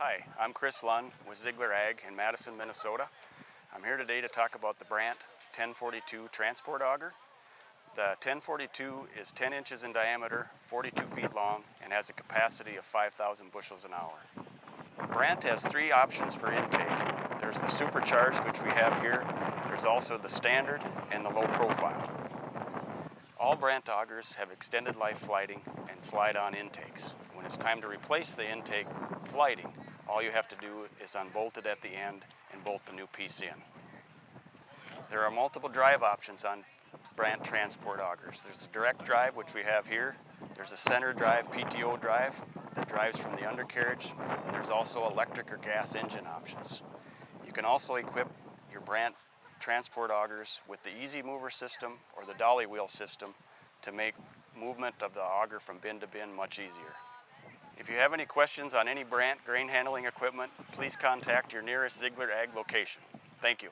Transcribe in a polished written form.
Hi, I'm Chris Lunn with Ziegler Ag in Madison, Minnesota. I'm here today to talk about the Brandt 1042 transport auger. The 1042 is 10 inches in diameter, 42 feet long, and has a capacity of 5,000 bushels an hour. Brandt has three options for intake. There's the supercharged, which we have here. There's also the standard and the low profile. All Brandt augers have extended life flighting and slide-on intakes. When it's time to replace the intake flighting, all you have to do is unbolt it at the end and bolt the new piece in. There are multiple drive options on Brandt transport augers. There's a direct drive, which we have here. There's a center drive, PTO drive, that drives from the undercarriage. And there's also electric or gas engine options. You can also equip your Brandt transport augers with the easy mover system or the dolly wheel system to make movement of the auger from bin to bin much easier. If you have any questions on any Brandt grain handling equipment, please contact your nearest Ziegler Ag location. Thank you.